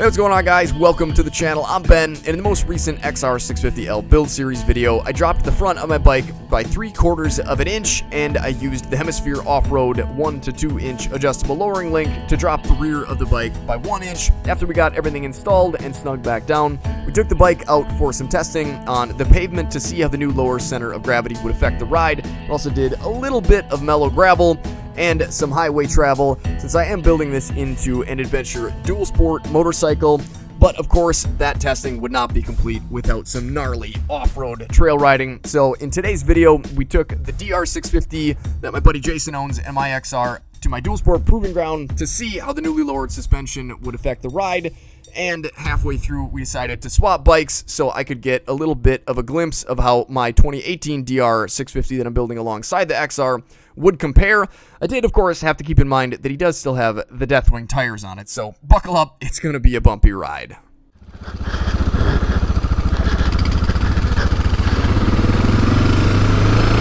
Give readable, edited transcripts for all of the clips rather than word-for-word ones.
Hey, what's going on, guys? Welcome to the channel. I'm Ben, and in the most recent XR650L build series video, I dropped the front of my bike by 3/4 of an inch, and I used the Hemisphere Off-Road 1 to 2 inch adjustable lowering link to drop the rear of the bike by 1 inch. After we got everything installed and snugged back down, we took the bike out for some testing on the pavement to see how the new lower center of gravity would affect the ride. We also did a little bit of mellow gravel and some highway travel, since I am building this into an adventure dual sport motorcycle. But of course, that testing would not be complete without some gnarly off-road trail riding. So in today's video, we took the DR650 that my buddy Jason owns and my XR to my dual sport proving ground to see how the newly lowered suspension would affect the ride. And halfway through, we decided to swap bikes so I could get a little bit of a glimpse of how my 2018 DR650 that I'm building alongside the XR would compare. I did, of course, have to keep in mind that he does still have the Deathwing tires on it, so buckle up, it's going to be a bumpy ride.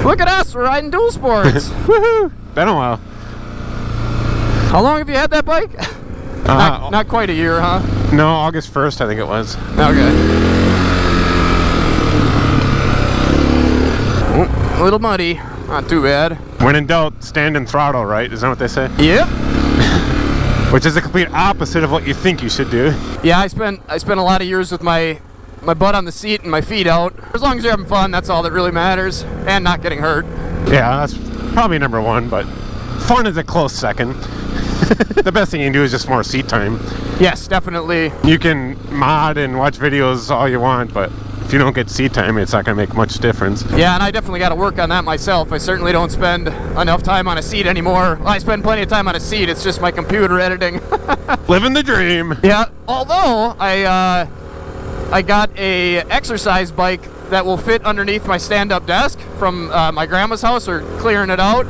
Look at us, we're riding dual sports. Woohoo! Been a while. How long have you had that bike? Not quite a year, huh? No, August 1st, I think it was. Okay. Oh, a little muddy. Not too bad. When in doubt, stand and throttle, right? Isn't that what they say? Yep. Which is the complete opposite of what you think you should do. Yeah, I spent a lot of years with my butt on the seat and my feet out. As long as you're having fun, that's all that really matters. And not getting hurt. Yeah, that's probably number one, but fun is a close second. The best thing you can do is just more seat time. Yes, definitely. You can mod and watch videos all you want, but if you don't get seat time, it's not going to make much difference. Yeah, and I definitely got to work on that myself. I certainly don't spend enough time on a seat anymore. Well, I spend plenty of time on a seat. It's just my computer editing. Living the dream. Yeah, although I got a exercise bike that will fit underneath my stand-up desk from my grandma's house. Or clearing it out.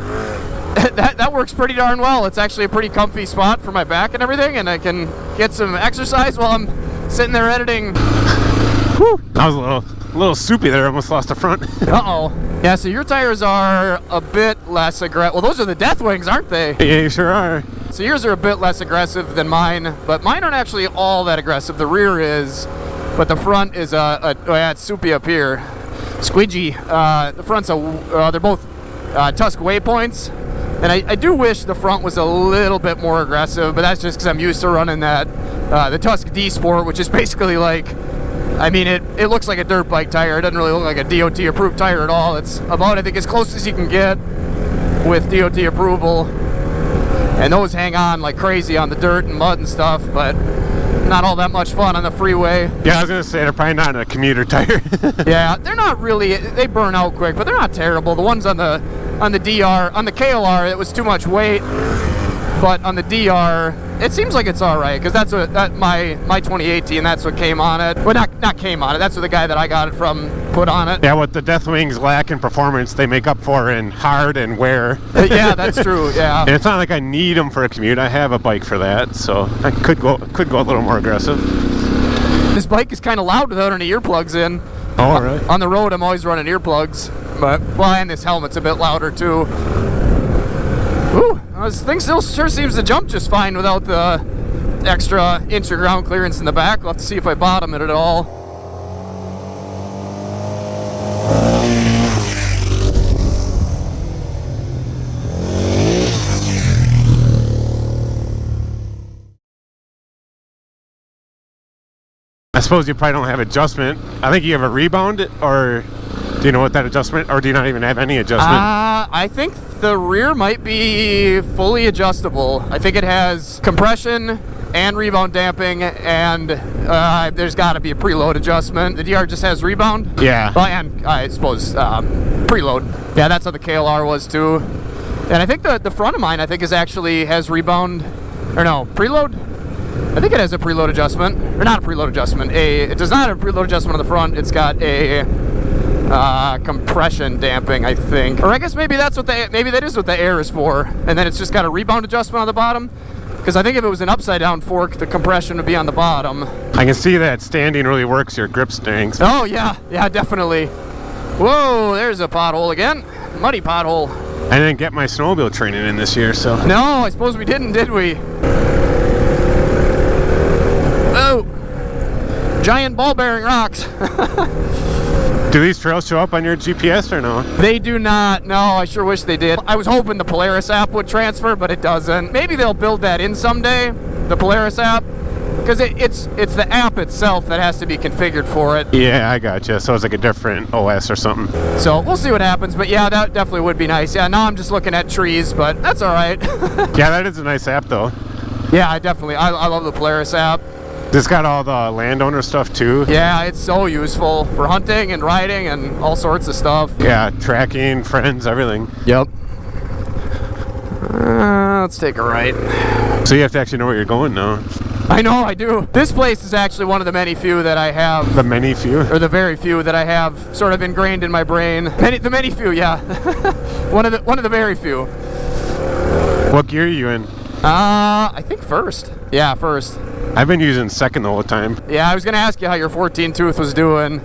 That works pretty darn well. It's actually a pretty comfy spot for my back and everything, and I can get some exercise while I'm sitting there editing. Whew. I was a little soupy there. Almost lost the front. Uh-oh. Yeah, so your tires are a bit less aggressive. Well, those are the Deathwings, aren't they? Yeah, you sure are. So yours are a bit less aggressive than mine, but mine aren't actually all that aggressive. The rear is, but the front is oh yeah, it's soupy up here. Squidgy. The front's they're both Tusk waypoints. And I do wish the front was a little bit more aggressive, but that's just because I'm used to running that, the Tusk D Sport, which is basically like, I mean, it looks like a dirt bike tire. It doesn't really look like a DOT approved tire at all. It's about, I think, as close as you can get with DOT approval. And those hang on like crazy on the dirt and mud and stuff, but not all that much fun on the freeway. Yeah, I was going to say, they're probably not a commuter tire. Yeah, they're not really, they burn out quick, but they're not terrible. The ones on the DR, on the KLR, it was too much weight, but on the DR, it seems like it's all right, because that's what my 2018, that's what came on it. Well, not came on it. That's what the guy that I got it from put on it. Yeah, what the Deathwings lack in performance, they make up for in hard and wear. Yeah, that's true. Yeah. And it's not like I need them for a commute. I have a bike for that, so I could go a little more aggressive. This bike is kind of loud without any earplugs in. Oh, really? On the road, I'm always running earplugs, but well, and this helmet's a bit louder too. Ooh, this thing still sure seems to jump just fine without the extra inch of ground clearance in the back. We'll have to see if I bottom it at all. I suppose you probably don't have adjustment. I think you have a rebound, or do you know what that adjustment, or do you not even have any adjustment? I think the rear might be fully adjustable. I think it has compression and rebound damping, and there's got to be a preload adjustment. The DR just has rebound? Yeah. Well, and I suppose preload. Yeah, that's how the KLR was too. And I think the front of mine, I think, has rebound, or no, preload? I think it has a preload adjustment, or not a preload adjustment. It does not have a preload adjustment on the front. It's got a compression damping, I think. Or I guess maybe that is what the air is for. And then it's just got a rebound adjustment on the bottom. Because I think if it was an upside down fork, the compression would be on the bottom. I can see that standing really works your grip strength. Oh yeah, definitely. Whoa, there's a pothole again. Muddy pothole. I didn't get my snowmobile training in this year, so. No, I suppose we didn't, did we? Whoa! Giant ball bearing rocks. Do these trails show up on your GPS or no? They do not. No, I sure wish they did. I was hoping the Polaris app would transfer, but it doesn't. Maybe they'll build that in someday, the Polaris app, because it's the app itself that has to be configured for it. Yeah, I gotcha. So it's like a different OS or something. So we'll see what happens, but yeah, that definitely would be nice. Yeah, now I'm just looking at trees, but that's all right. Yeah, that is a nice app though. Yeah, I love the Polaris app. It's got all the landowner stuff too. Yeah, it's so useful for hunting and riding and all sorts of stuff. Yeah, tracking, friends, everything. Yep. Let's take a right. So you have to actually know where you're going now. I know, I do. This place is actually one of the many few that I have. The many few? Or the very few that I have sort of ingrained in my brain. The many few, yeah. one of the very few. What gear are you in? I think first. Yeah, first. I've been using second the whole time. Yeah, I was going to ask you how your 14 tooth was doing.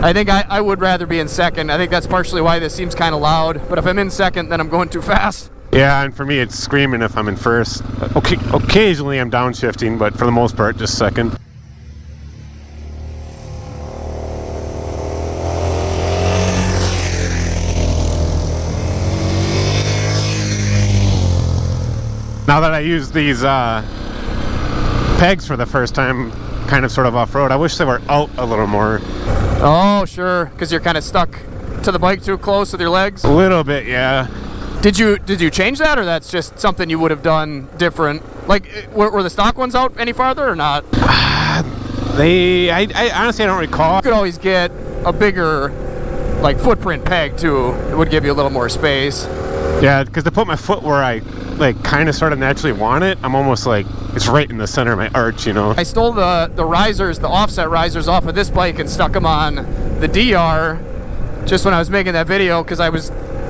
I think I would rather be in second. I think that's partially why this seems kind of loud. But if I'm in second, then I'm going too fast. Yeah, and for me, it's screaming if I'm in first. Okay, occasionally I'm downshifting, but for the most part, just second. Now that I use these pegs for the first time, kind of sort of off-road, I wish they were out a little more. Oh, sure, because you're kind of stuck to the bike too close with your legs? A little bit, yeah. Did you change that, or that's just something you would have done different? Like, were the stock ones out any farther or not? I honestly, I don't recall. You could always get a bigger, like, footprint peg, too. It would give you a little more space. Yeah, because to put my foot where I, like, kind of sort of naturally want it, I'm almost like, it's right in the center of my arch, you know? I stole the risers, the offset risers off of this bike and stuck them on the DR just when I was making that video, because I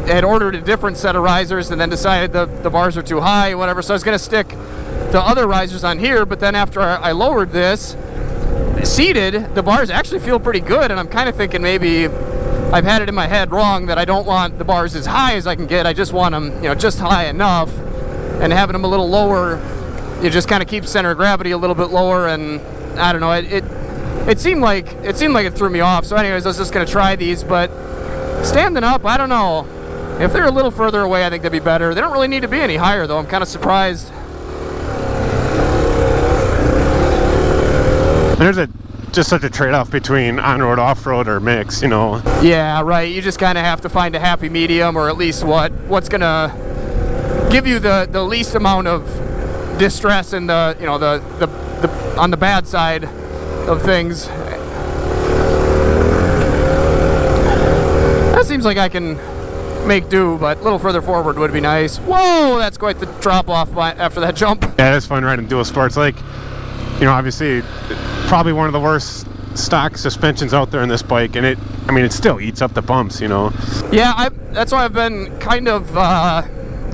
had ordered a different set of risers and then decided the bars are too high, whatever, so I was going to stick the other risers on here, but then after I lowered this, seated, the bars actually feel pretty good, and I'm kind of thinking maybe I've had it in my head wrong that I don't want the bars as high as I can get. I just want them, you know, just high enough, and having them a little lower, you just kind of keep center of gravity a little bit lower, and I don't know, it seemed like it threw me off. So anyways, I was just going to try these, but standing up, I don't know. If they're a little further away, I think that'd be better. They don't really need to be any higher, though. I'm kind of surprised. There's just such a trade-off between on-road, off-road, or mix, you know. Yeah, right. You just kind of have to find a happy medium, or at least what's gonna give you the least amount of distress and the on the bad side of things. That seems like I can make do, but a little further forward would be nice. Whoa, that's quite the drop off after that jump. Yeah, it's fun riding dual sports. Like, you know, obviously, probably one of the worst stock suspensions out there in this bike, and it still eats up the bumps, you know. Yeah, that's why I've been kind of, I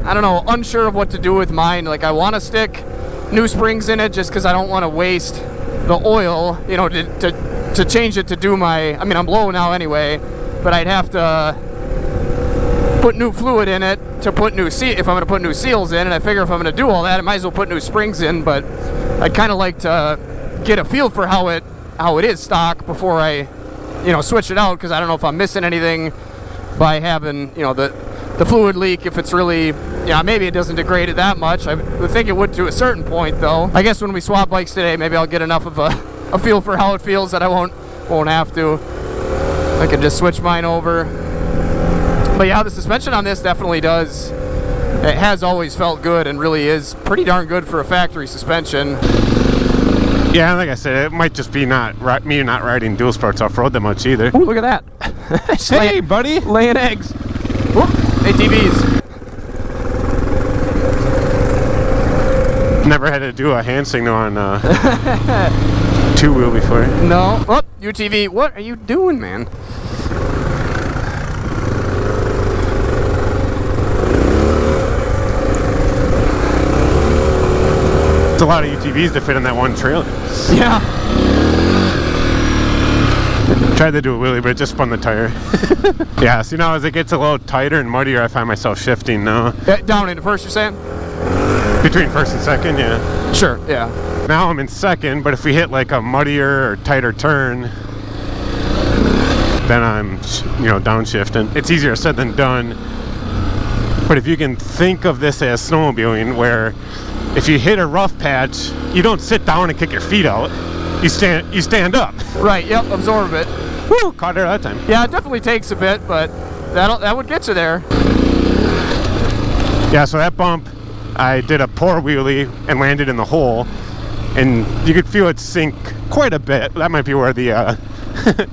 don't know, unsure of what to do with mine. Like, I want to stick new springs in it just because I don't want to waste the oil, you know, to change it to do my, I'm low now anyway, but I'd have to put new fluid in it to put if I'm going to put new seals in, and I figure if I'm going to do all that, I might as well put new springs in, but I'd kind of like to get a feel for how it is stock before I, you know, switch it out, because I don't know if I'm missing anything by having, you know, the fluid leak, if it's really, yeah, maybe it doesn't degrade it that much. I would think it would to a certain point, though. I guess when we swap bikes today, maybe I'll get enough of a feel for how it feels that I won't have to. I can just switch mine over. But yeah, the suspension on this definitely does. It has always felt good and really is pretty darn good for a factory suspension. Yeah, like I said, it might just be me not riding dual sports off-road that much either. Ooh, look at that. Hey, buddy. Laying eggs. Whoop, ATVs. Never had to do a hand signal on two-wheel before. No. Oh, UTV, what are you doing, man? It's a lot of UTVs to fit in that one trailer. Yeah. Tried to do a wheelie, but it just spun the tire. Yeah, so now as it gets a little tighter and muddier, I find myself shifting now. Down into first, you're saying? Between first and second, yeah. Sure, yeah. now I'm in second, but if we hit like a muddier or tighter turn, then I'm, downshifting. It's easier said than done. But if you can think of this as snowmobiling, where if you hit a rough patch, you don't sit down and kick your feet out. You stand up. Right, yep, absorb it. Woo, caught it that time. Yeah, it definitely takes a bit, but that would get you there. Yeah, so that bump, I did a poor wheelie and landed in the hole, and you could feel it sink quite a bit. That might be where the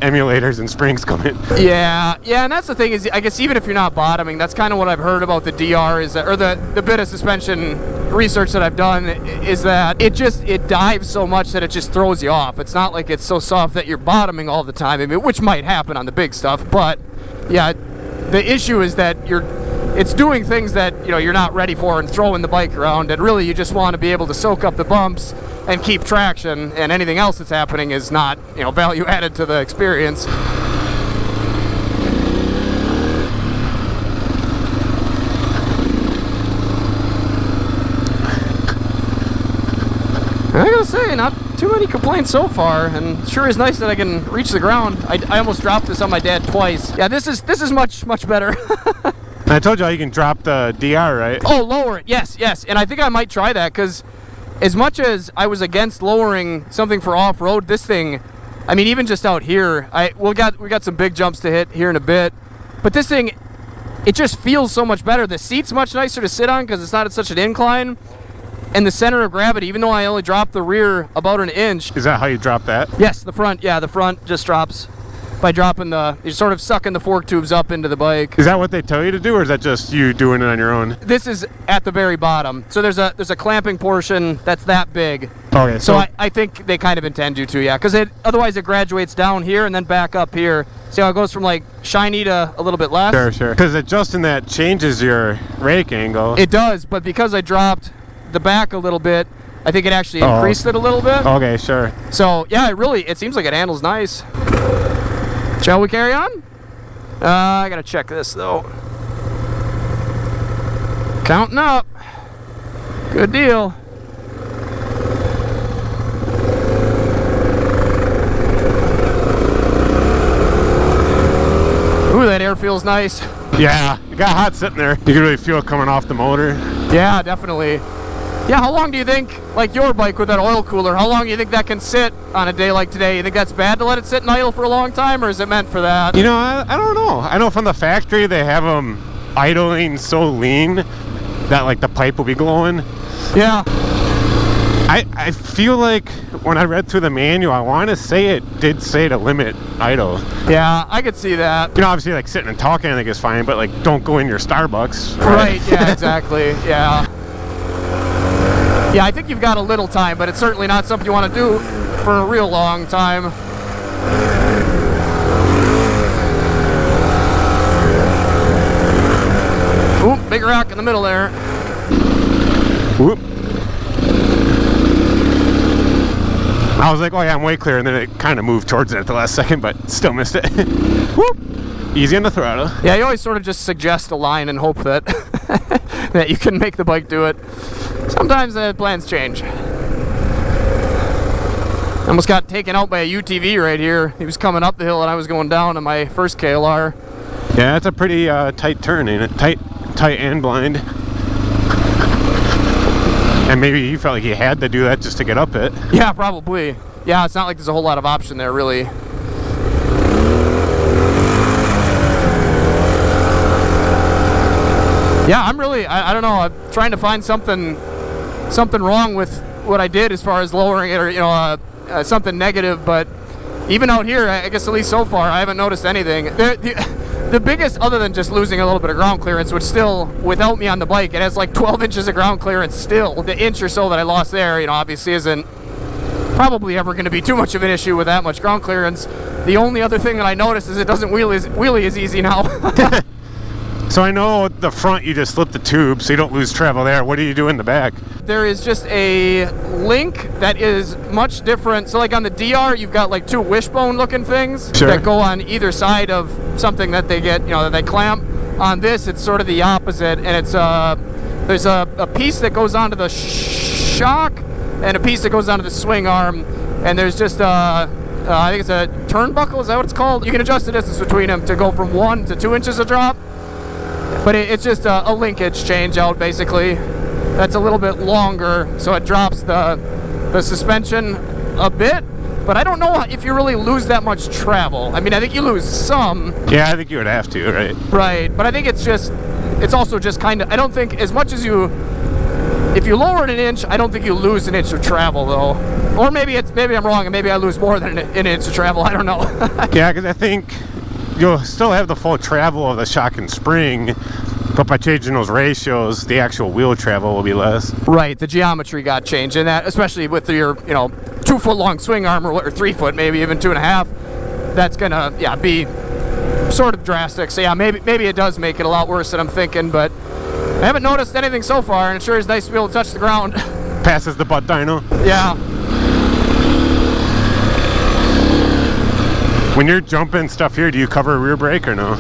emulators and springs come in. Yeah, and that's the thing is, I guess even if you're not bottoming, that's kind of what I've heard about the DR is that, or the bit of suspension research that I've done is that it dives so much that it just throws you off. It's not like it's so soft that you're bottoming all the time. I mean, which might happen on the big stuff, but yeah, the issue is that it's doing things that you're not ready for and throwing the bike around, and really you just want to be able to soak up the bumps and keep traction, and anything else that's happening is not value added to the experience. I gotta say, not too many complaints so far, and sure is nice that I can reach the ground. I almost dropped this on my dad twice. Yeah, this is much better. I told you how you can drop the DR, right? Oh, lower it. Yes. And I think I might try that, because as much as I was against lowering something for off-road, this thing, I mean, even just out here, we got some big jumps to hit here in a bit, but this thing, it just feels so much better. The seat's much nicer to sit on because it's not at such an incline, and the center of gravity, even though I only dropped the rear about an inch. Is that how you drop that? Yes, the front. Yeah, the front just drops by dropping you're sort of sucking the fork tubes up into the bike. Is that what they tell you to do, or is that just you doing it on your own? This is at the very bottom. So there's a clamping portion that's that big. Okay. So I think they kind of intend you to, yeah, because otherwise it graduates down here and then back up here. See how it goes from like shiny to a little bit less? Sure. Because adjusting that changes your rake angle. It does, but because I dropped the back a little bit, I think it actually increased it a little bit. Okay, sure. So yeah, it seems like it handles nice. Shall we carry on? I gotta check this though. Counting up. Good deal. Ooh, that air feels nice. Yeah, it got hot sitting there. You can really feel it coming off the motor. Yeah, definitely. Yeah, how long do you think, like your bike with that oil cooler, how long do you think that can sit on a day like today? You think that's bad to let it sit and idle for a long time, or is it meant for that? I don't know. I know from the factory they have them idling so lean that like the pipe will be glowing. Yeah. I feel like when I read through the manual, I want to say it did say to limit idle. Yeah, I could see that. Obviously like sitting and talking I think is fine, but like don't go in your Starbucks. Right, yeah, exactly, yeah. Yeah, I think you've got a little time, but it's certainly not something you want to do for a real long time. Ooh, big rock in the middle there. Whoop. I was like, oh yeah, I'm way clear, and then it kind of moved towards it at the last second, but still missed it. Whoop. Easy on the throttle. Yeah, you always sort of just suggest a line and hope that that you can make the bike do it. Sometimes the plans change. Almost got taken out by a UTV right here. He was coming up the hill and I was going down on my first KLR. Yeah, it's a pretty tight turn, ain't it? Tight and blind. And maybe he felt like he had to do that just to get up it. Yeah, probably. Yeah, it's not like there's a whole lot of option there, really. Yeah, I'm really, I don't know, I'm trying to find something wrong with what I did as far as lowering it, or, something negative, but even out here, I guess at least so far, I haven't noticed anything. The biggest, other than just losing a little bit of ground clearance, which still, without me on the bike, it has like 12 inches of ground clearance still. The inch or so that I lost there, obviously isn't probably ever going to be too much of an issue with that much ground clearance. The only other thing that I noticed is it doesn't wheelie as easy now. So I know the front you just slip the tube so you don't lose travel there. What do you do in the back? There is just a link that is much different. So like on the DR, you've got like two wishbone looking things that go on either side of something that they get, that they clamp. On this, it's sort of the opposite, and it's there's a piece that goes onto the shock and a piece that goes onto the swing arm, and there's just I think it's a turnbuckle, is that what it's called? You can adjust the distance between them to go from 1 to 2 inches of drop, but it's just a linkage change out basically. That's a little bit longer, so it drops the suspension a bit, but I don't know if you really lose that much travel. I mean, I think you lose some. Yeah, I think you would have to, right? Right, but I think it's also just kind of, I don't think as much as if you lower it an inch, I don't think you lose an inch of travel though. Or maybe I'm wrong, and maybe I lose more than an inch of travel. I don't know. Yeah, because I think you'll still have the full travel of the shock and spring, but by changing those ratios, the actual wheel travel will be less. Right, the geometry got changed, and that, especially with your 2 foot long swing arm or 3 foot, maybe even 2.5. That's gonna be sort of drastic. So yeah, maybe it does make it a lot worse than I'm thinking, but I haven't noticed anything so far, and it sure is nice to be able to touch the ground. Passes the butt dyno. Yeah. When you're jumping stuff here, do you cover a rear brake or no?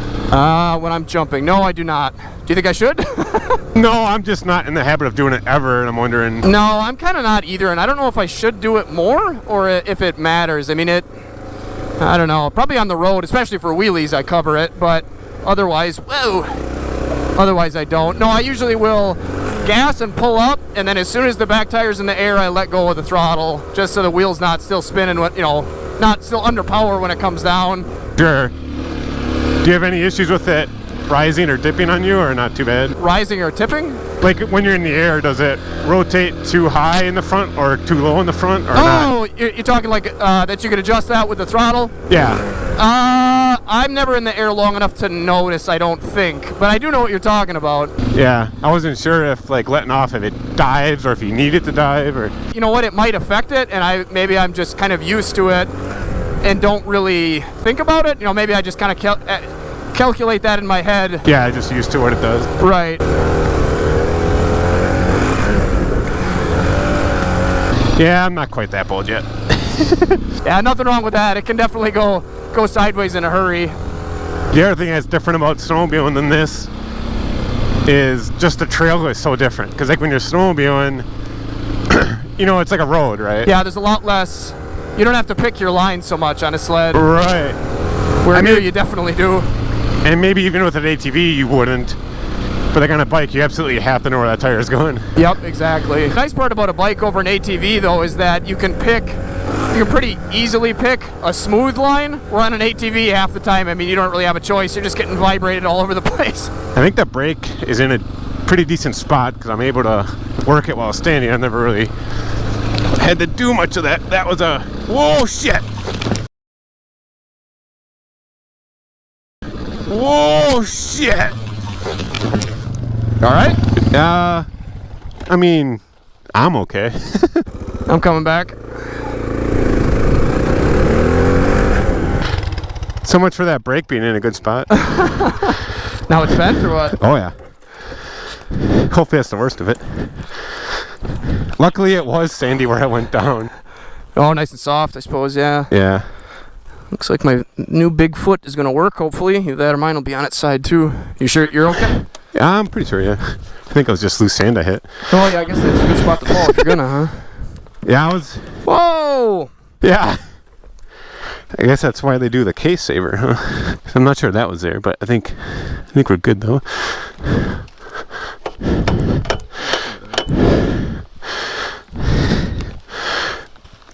When I'm jumping, no, I do not. Do you think I should? No, I'm just not in the habit of doing it ever, and I'm wondering. No, I'm kind of not either, and I don't know if I should do it more or if it matters. I mean, I don't know. Probably on the road, especially for wheelies, I cover it, but otherwise, otherwise I don't. No, I usually will gas and pull up, and then as soon as the back tire's in the air, I let go of the throttle, just so the wheel's not still spinning, not still under power when it comes down. Sure. Do you have any issues with it rising or dipping on you, or not too bad? Rising or tipping? Like when you're in the air, does it rotate too high in the front or too low in the front, or not? Oh, you're talking like that you can adjust that with the throttle? Yeah. I'm never in the air long enough to notice, I don't think, but I do know what you're talking about. Yeah, I wasn't sure if letting off, if it dives or if you need it to dive, or. You know what? It might affect it, and maybe I'm just kind of used to it and don't really think about it. Maybe I just kind of calculate that in my head. Yeah, just used to what it does. Right. Yeah, I'm not quite that bold yet. Yeah, nothing wrong with that. It can definitely go sideways in a hurry. The other thing that's different about snowmobiling than this is just the trail is so different. Because when you're snowmobiling, it's like a road, right? Yeah, there's a lot less. You don't have to pick your line so much on a sled. Right. Where here you definitely do. And maybe even with an ATV you wouldn't. But like on a bike, you absolutely have to know where that tire is going. Yep, exactly. The nice part about a bike over an ATV though is that you can pretty easily pick a smooth line, where on an ATV half the time, I mean, you don't really have a choice. You're just getting vibrated all over the place. I think the brake is in a pretty decent spot because I'm able to work it while standing. I've never really had to do much of that. That was a... Whoa, shit! Whoa, shit! All right? I mean, I'm okay. I'm coming back. So much for that brake being in a good spot. Now it's bent or what? Oh yeah. Hopefully that's the worst of it. Luckily it was sandy where I went down. Oh, nice and soft, I suppose, yeah. Yeah. Looks like my new big foot is going to work, hopefully. Either that or mine will be on its side, too. You sure you're okay? Yeah, I'm pretty sure, yeah. I think it was just loose sand I hit. Oh, yeah, I guess that's a good spot to fall if you're going to, huh? Yeah, I was... Whoa! Yeah. I guess that's why they do the case saver, huh? I'm not sure that was there, but I think we're good, though.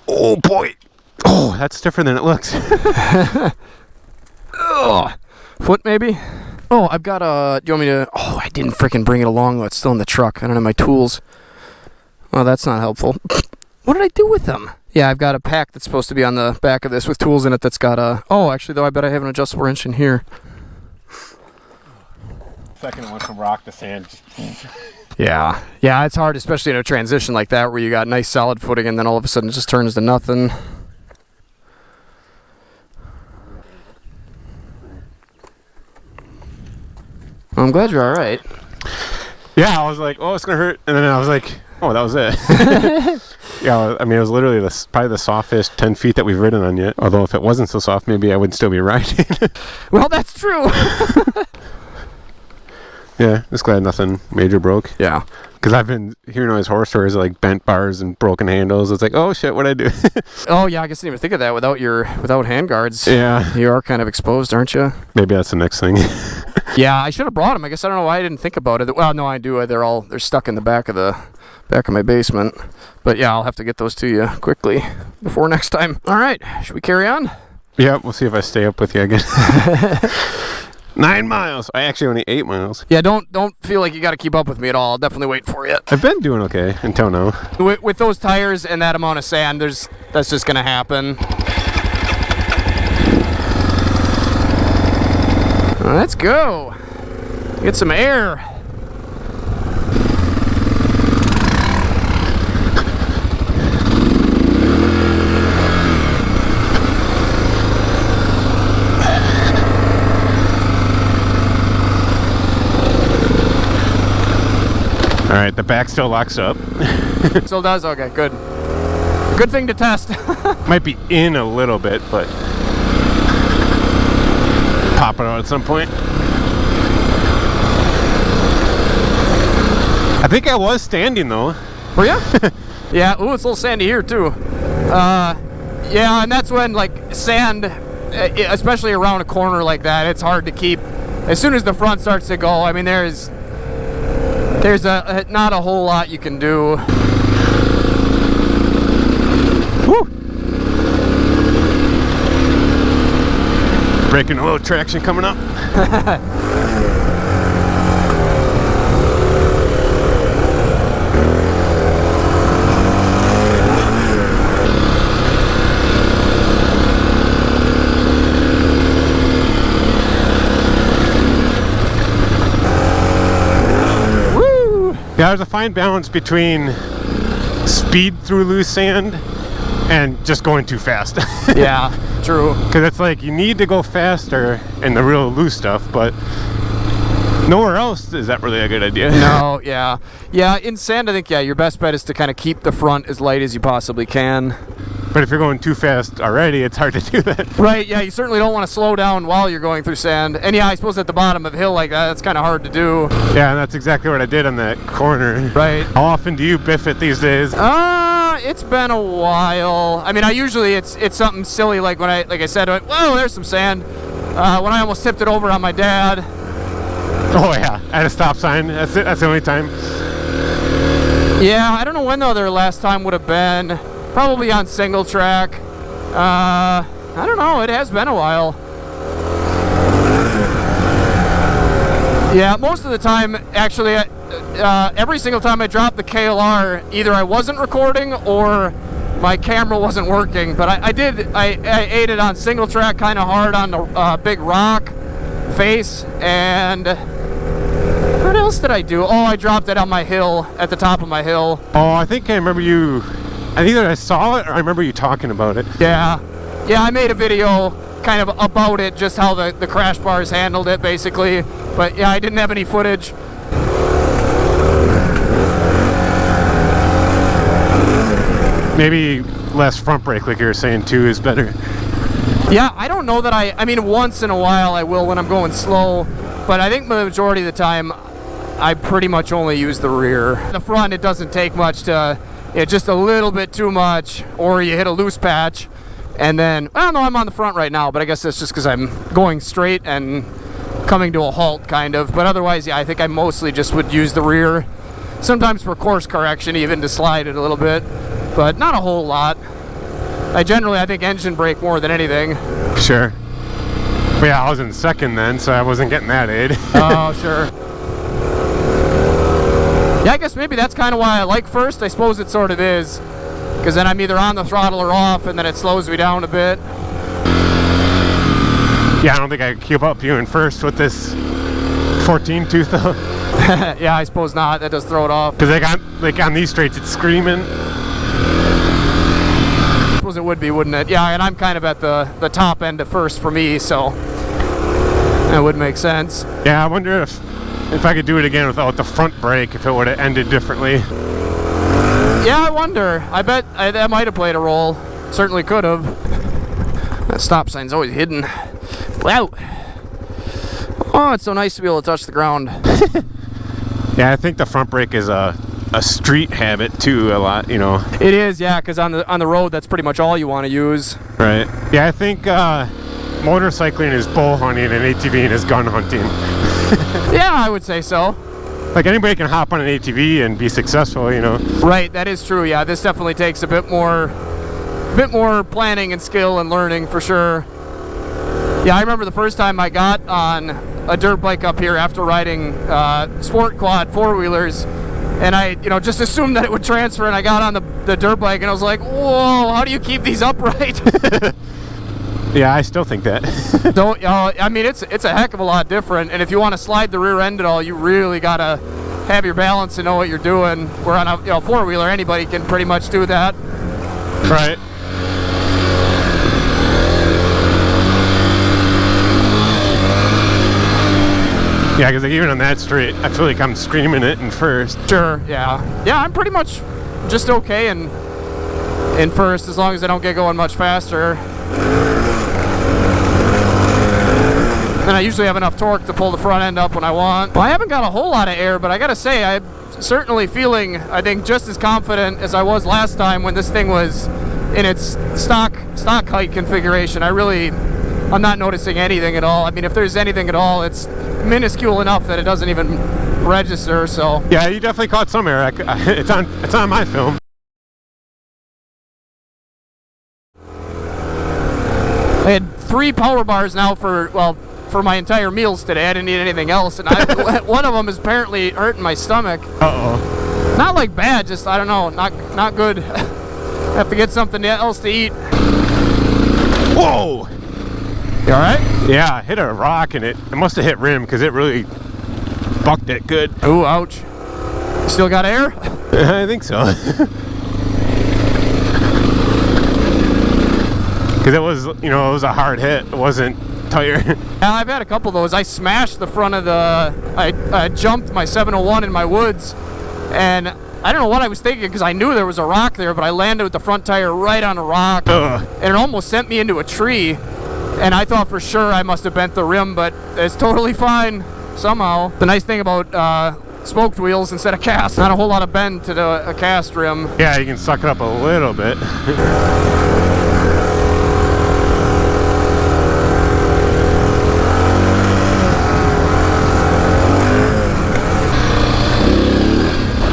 Oh, boy. Oh, that's different than it looks. Ugh. Foot, maybe? Oh, I've got do you want me to... Oh, I didn't freaking bring it along, though. It's still in the truck. I don't have my tools. Well, that's not helpful. What did I do with them? Yeah, I've got a pack that's supposed to be on the back of this with tools in it that's got a... Oh, actually, though, I bet I have an adjustable wrench in here. Second one from rock to sand. Yeah. Yeah, it's hard, especially in a transition like that where you got nice solid footing and then all of a sudden it just turns to nothing. Well, I'm glad you're all right. Yeah, I was like, oh, it's going to hurt. And then I was like, oh, that was it. Yeah, I mean, it was literally probably the softest 10 feet that we've ridden on yet. Although if it wasn't so soft, maybe I would still be riding. Well, that's true. Yeah, just glad nothing major broke. Yeah. Because I've been hearing all these horror stories of like bent bars and broken handles. It's like, oh shit, what'd I do? Oh yeah, I guess I didn't even think of that without hand guards. Yeah. You are kind of exposed, aren't you? Maybe that's the next thing. Yeah, I should have brought them. I guess I don't know why I didn't think about it. Well, no, I do. They're stuck in the back of my basement. But yeah, I'll have to get those to you quickly before next time. All right, should we carry on? Yeah, we'll see if I stay up with you again. 9 miles. I actually only 8 miles. Yeah, don't feel like you got to keep up with me at all. I'll definitely wait for you. I've been doing okay until now. With those tires and that amount of sand, that's just gonna happen. Let's go. Get some air. All right, the back still locks up. Still does? Okay, good. Good thing to test. Might be in a little bit, but pop it out at some point. I think I was standing though. Were you? Yeah. Ooh, it's a little sandy here too. Yeah, and that's when like sand, especially around a corner like that, it's hard to keep. As soon as the front starts to go, I mean, there's not a whole lot you can do. Woo! Breaking a little traction coming up. Yeah, there's a fine balance between speed through loose sand and just going too fast. Yeah, true. Because it's like you need to go faster in the real loose stuff, but nowhere else is that really a good idea. No, yeah. Yeah, in sand, I think, yeah, your best bet is to kind of keep the front as light as you possibly can. But if you're going too fast already, it's hard to do that. Right, yeah, you certainly don't want to slow down while you're going through sand. And yeah, I suppose at the bottom of a hill like that, it's kind of hard to do. Yeah, and that's exactly what I did on that corner. Right. How often do you biff it these days? It's been a while. I mean, I usually, it's something silly like when like I said, whoa, there's some sand. When I almost tipped it over on my dad. Oh yeah, at a stop sign. That's it. That's the only time. Yeah, I don't know when the other last time would have been. Probably on single track. I don't know. It has been a while. Yeah, most of the time, actually, every single time I dropped the KLR, either I wasn't recording or my camera wasn't working. But I ate it on single track kind of hard on the big rock face. And what else did I do? Oh, I dropped it on my hill, at the top of my hill. Oh, I think I remember you. Either I saw it or I remember you talking about it. Yeah. Yeah, I made a video kind of about it, just how the crash bars handled it, basically. But yeah, I didn't have any footage. Maybe less front brake, like you were saying, too, is better. Yeah, I don't know that I mean, once in a while I will when I'm going slow. But I think the majority of the time, I pretty much only use the rear. The front, it doesn't take much to... Yeah, just a little bit too much, or you hit a loose patch, and then, well, no, I'm on the front right now, but I guess that's just because I'm going straight and coming to a halt, kind of. But otherwise, yeah, I think I mostly just would use the rear. Sometimes for course correction, even to slide it a little bit, but not a whole lot. I think engine brake more than anything. Sure. But yeah, I was in second then, so I wasn't getting that aid. Oh, sure. Yeah, I guess maybe that's kind of why I like first. I suppose it sort of is. Because then I'm either on the throttle or off, and then it slows me down a bit. Yeah, I don't think I could keep up you in first with this 14 tooth though. Yeah, I suppose not. That does throw it off. Because like on these straights, it's screaming. I suppose it would be, wouldn't it? Yeah, and I'm kind of at the top end of first for me, so that would make sense. Yeah, I wonder if I could do it again without the front brake, if it would have ended differently. Yeah, I wonder. I bet that might have played a role. Certainly could have. That stop sign's always hidden. Wow. Oh, it's so nice to be able to touch the ground. Yeah, I think the front brake is a street habit too, a lot, you know. It is, yeah, because on the road, that's pretty much all you want to use. Right. Yeah, I think motorcycling is bull hunting and ATVing is gun hunting. Yeah, I would say so. Like anybody can hop on an ATV and be successful, you know. Right, that is true. Yeah, this definitely takes a bit more planning and skill and learning for sure. Yeah, I remember the first time I got on a dirt bike up here after riding sport quad four-wheelers, and I, just assumed that it would transfer, and I got on the dirt bike, and I was like, whoa, how do you keep these upright? Yeah, I still think that. So, I mean, it's a heck of a lot different, and if you want to slide the rear end at all, you really got to have your balance and know what you're doing. Where on a four-wheeler, anybody can pretty much do that. Right. Yeah, because like even on that straight, I feel like I'm screaming it in first. Sure, yeah. Yeah, I'm pretty much just okay in first as long as I don't get going much faster. And I usually have enough torque to pull the front end up when I want. Well, I haven't got a whole lot of air, but I gotta say, I'm certainly feeling, I think, just as confident as I was last time when this thing was in its stock height configuration. I'm not noticing anything at all. I mean, if there's anything at all, it's minuscule enough that it doesn't even register, so. Yeah, you definitely caught some air. It's on my film. I had 3 power bars now for my entire meals today. I didn't eat anything else, and one of them is apparently hurting my stomach. Uh-oh. Not like bad, just, I don't know, not good. Have to get something else to eat. Whoa! You alright? Yeah, I hit a rock and it must have hit rim because it really bucked it good. Ooh, ouch. Still got air? I think so. Because it was a hard hit. It wasn't tight. Yeah, I've had a couple of those. I smashed the front of I jumped my 701 in my woods, and I don't know what I was thinking because I knew there was a rock there, but I landed with the front tire right on a rock, and it almost sent me into a tree. And I thought for sure I must have bent the rim, but it's totally fine somehow. The nice thing about smoked wheels instead of cast, not a whole lot of bend to a cast rim. Yeah, you can suck it up a little bit.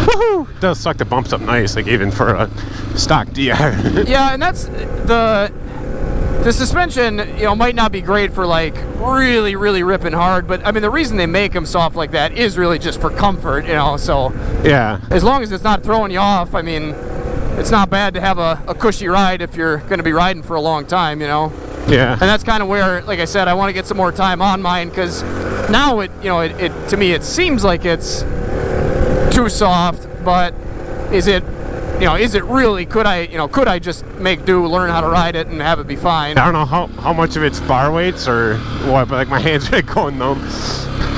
Woohoo! It does suck the bumps up nice, like even for a stock DR. Yeah, and that's the suspension, might not be great for like really, really ripping hard, but I mean the reason they make them soft like that is really just for comfort, so Yeah. as long as it's not throwing you off, I mean, it's not bad to have a cushy ride if you're going to be riding for a long time, Yeah. And that's kind of where, like I said, I want to get some more time on mine because now it to me it seems like it's too soft, but is it really, could I just make do, learn how to ride it and have it be fine? I don't know how much of it's bar weights or what, but like my hands are going numb.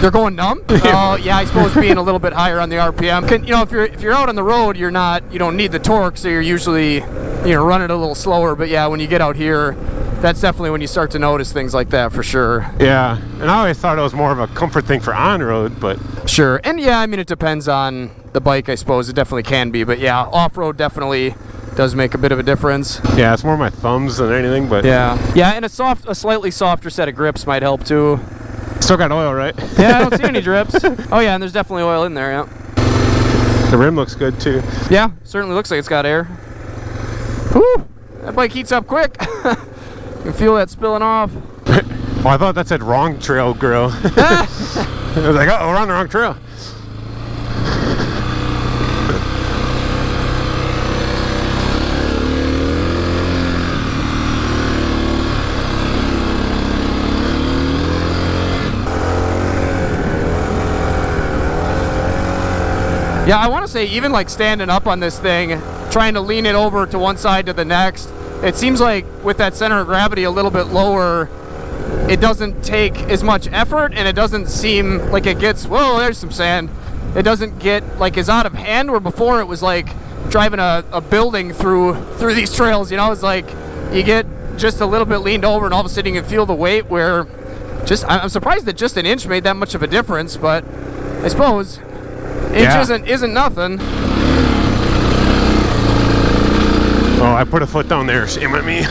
They're going numb? Oh, yeah, I suppose being a little bit higher on the RPM. If you're out on the road, you don't need the torque, so you're usually, running a little slower. But yeah, when you get out here, that's definitely when you start to notice things like that for sure. Yeah, and I always thought it was more of a comfort thing for on-road, but... Sure, and yeah, I mean, it depends on the bike, I suppose. It definitely can be, but yeah, off-road definitely does make a bit of a difference. Yeah, it's more my thumbs than anything, but... Yeah, and a slightly softer set of grips might help too. Still got oil, right? Yeah, I don't see any drips. Oh yeah, and there's definitely oil in there, yeah. The rim looks good too. Yeah, certainly looks like it's got air. Whew, that bike heats up quick. You can feel that spilling off. Oh, I thought that said wrong trail grill. I was like, oh, we're on the wrong trail. Yeah, I want to say even like standing up on this thing, trying to lean it over to one side to the next, it seems like with that center of gravity a little bit lower, it doesn't take as much effort, and it doesn't seem like it gets, whoa, there's some sand. It doesn't get like as out of hand, where before it was like driving a building through these trails, it's like you get just a little bit leaned over and all of a sudden you can feel the weight, where I'm surprised that just an inch made that much of a difference, but I suppose inch isn't nothing. Oh, I put a foot down there. Shame on me.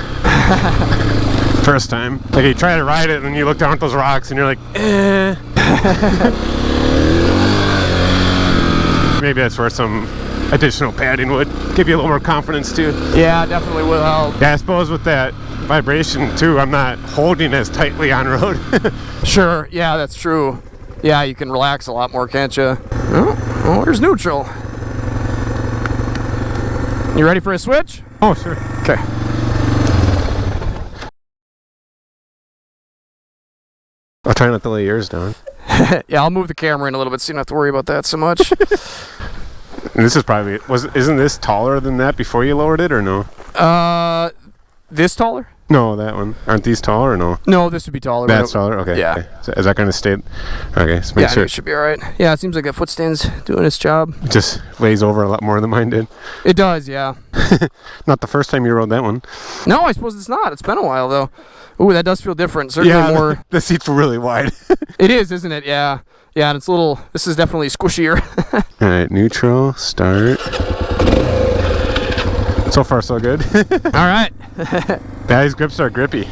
First time. Like you try to ride it and then you look down at those rocks and you're like, eh. Maybe that's where some additional padding would give you a little more confidence too. Yeah, definitely will help. Yeah, I suppose with that vibration too, I'm not holding as tightly on road. Sure, yeah, that's true. Yeah, you can relax a lot more, can't you? Oh, there's neutral. You ready for a switch? Oh, sure. Okay. I'll try not to lay yours down. Yeah, I'll move the camera in a little bit so you don't have to worry about that so much. And this is probably, isn't this taller than that before you lowered it or no? This taller? No, that one. Aren't these taller or no? No, this would be taller. That's taller? Okay. Yeah. Okay. So is that going to stay? Okay, so make Yeah, sure. it should be alright. Yeah, it seems like that footstand's doing its job. It just lays over a lot more than mine did. It does, yeah. Not the first time you rode that one. No, I suppose it's not. It's been a while, though. Ooh, that does feel different. Certainly more. The seat's really wide. It is, isn't it? Yeah. Yeah, and it's a little. This is definitely squishier. All right, neutral, start. So far, so good. All right. Yeah, these grips are grippy.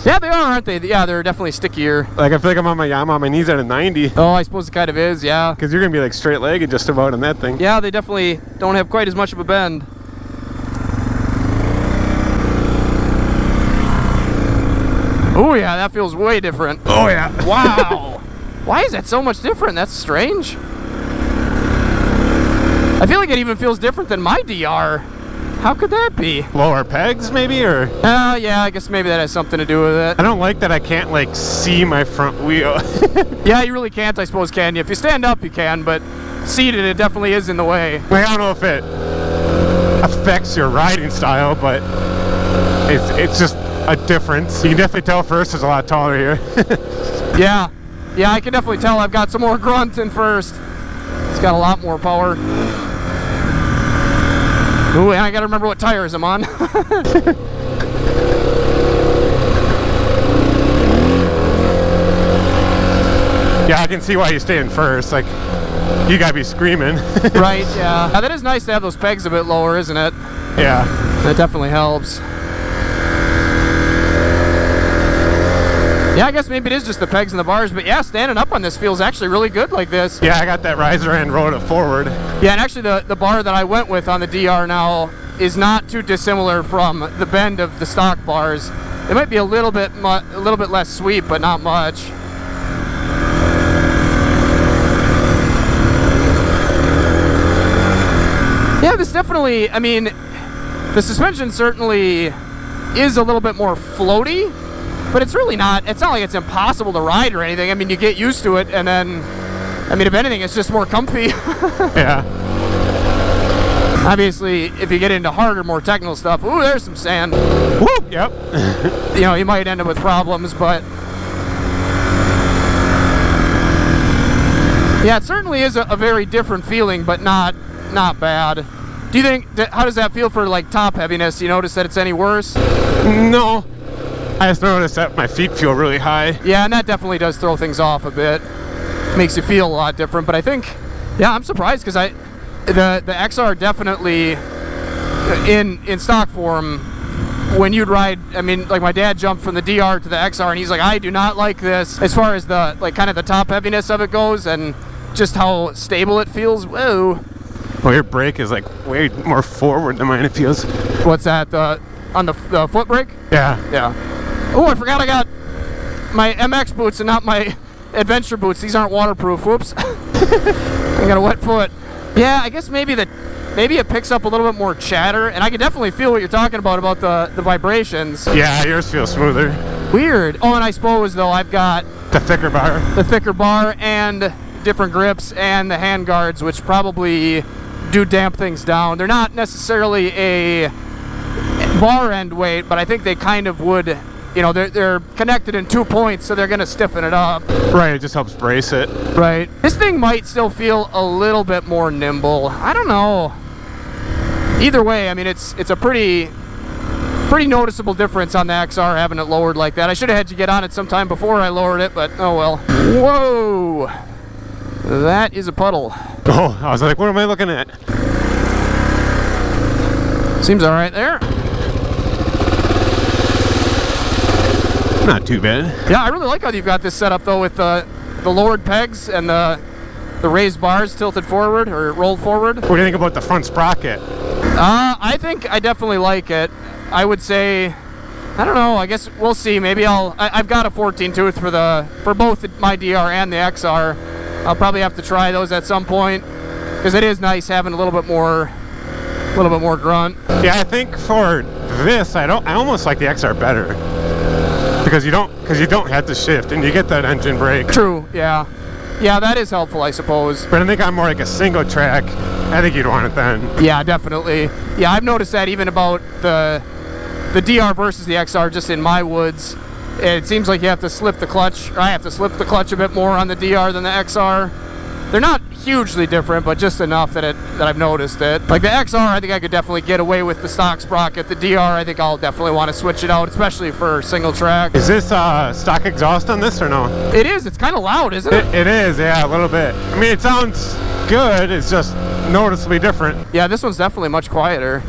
Yeah, they are, aren't they? Yeah, they're definitely stickier. Like, I feel like I'm on my knees at a 90. Oh, I suppose it kind of is, yeah. Because you're going to be like straight-legged just about on that thing. Yeah, they definitely don't have quite as much of a bend. Oh, yeah, that feels way different. Oh, yeah. Wow. Why is that so much different? That's strange. I feel like it even feels different than my DR. How could that be? Lower pegs, maybe, or? Yeah, I guess maybe that has something to do with it. I don't like that I can't, like, see my front wheel. Yeah, you really can't, I suppose, can you? If you stand up, you can, but seated, it definitely is in the way. Like, I don't know if it affects your riding style, but it's just a difference. You can definitely tell first is a lot taller here. Yeah, I can definitely tell I've got some more grunt in first. It's got a lot more power. Ooh, and I gotta remember what tires I'm on. Yeah, I can see why you stay in first. Like, you gotta be screaming. Right, yeah. That is nice to have those pegs a bit lower, isn't it? Yeah. That definitely helps. Yeah, I guess maybe it is just the pegs and the bars, but yeah, standing up on this feels actually really good like this. Yeah, I got that riser and rode it forward. Yeah, and actually the bar that I went with on the DR now is not too dissimilar from the bend of the stock bars. It might be a little bit less sweep, but not much. Yeah, this definitely, I mean, the suspension certainly is a little bit more floaty, but it's really not, it's not like it's impossible to ride or anything. I mean, you get used to it, and then, I mean, if anything, it's just more comfy. Yeah. Obviously, if you get into harder, more technical stuff, ooh, there's some sand. Whoop! Yep. You know, you might end up with problems, but yeah, it certainly is a very different feeling, but not bad. Do you think, how does that feel for like top heaviness? Do you notice that it's any worse? No. I just noticed that my feet feel really high. Yeah, and that definitely does throw things off a bit. Makes you feel a lot different, but I think, yeah, I'm surprised because the XR definitely in stock form, when you'd ride, I mean, like my dad jumped from the DR to the XR and he's like, I do not like this as far as the, like kind of the top heaviness of it goes and just how stable it feels. Whoa. Well, your brake is like way more forward than mine, it feels. What's that, on the foot brake? Yeah. Yeah. Oh, I forgot I got my MX boots and not my adventure boots. These aren't waterproof. Whoops. I got a wet foot. Yeah, I guess maybe it picks up a little bit more chatter, and I can definitely feel what you're talking about the vibrations. Yeah, yours feels smoother. Weird. Oh, and I suppose though I've got The thicker bar and different grips and the hand guards, which probably do damp things down. They're not necessarily a bar end weight, but I think they kind of would. You know, they're connected in 2 points, so they're going to stiffen it up. Right, it just helps brace it. Right. This thing might still feel a little bit more nimble. I don't know. Either way, I mean, it's a pretty Pretty noticeable difference on the XR having it lowered like that. I should have had you get on it sometime before I lowered it, but oh well. Whoa! That is a puddle. Oh, I was like, what am I looking at? Seems all right there. Not too bad. Yeah, I really like how you've got this set up though with the lowered pegs and the raised bars tilted forward or rolled forward. What do you think about the front sprocket? I think I definitely like it. I would say, I don't know, I guess we'll see. Maybe I've got a 14 tooth for both my DR and the XR. I'll probably have to try those at some point because it is nice having a little bit more grunt. Yeah, I think for this, I almost like the XR better because you don't have to shift and you get that engine brake. True, yeah. Yeah, that is helpful, I suppose. But I think I'm more like a single track. I think you'd want it then. Yeah, definitely. Yeah, I've noticed that even about the DR versus the XR just in my woods. It seems like you have to slip the clutch, or I have to slip the clutch a bit more on the DR than the XR. They're not hugely different, but just enough that I've noticed it. Like the XR, I think I could definitely get away with the stock sprocket. The DR, I think I'll definitely want to switch it out, especially for single track. Is this stock exhaust on this or no? It is. It's kind of loud, isn't it? It is, yeah, a little bit. I mean, it sounds good. It's just noticeably different. Yeah, this one's definitely much quieter.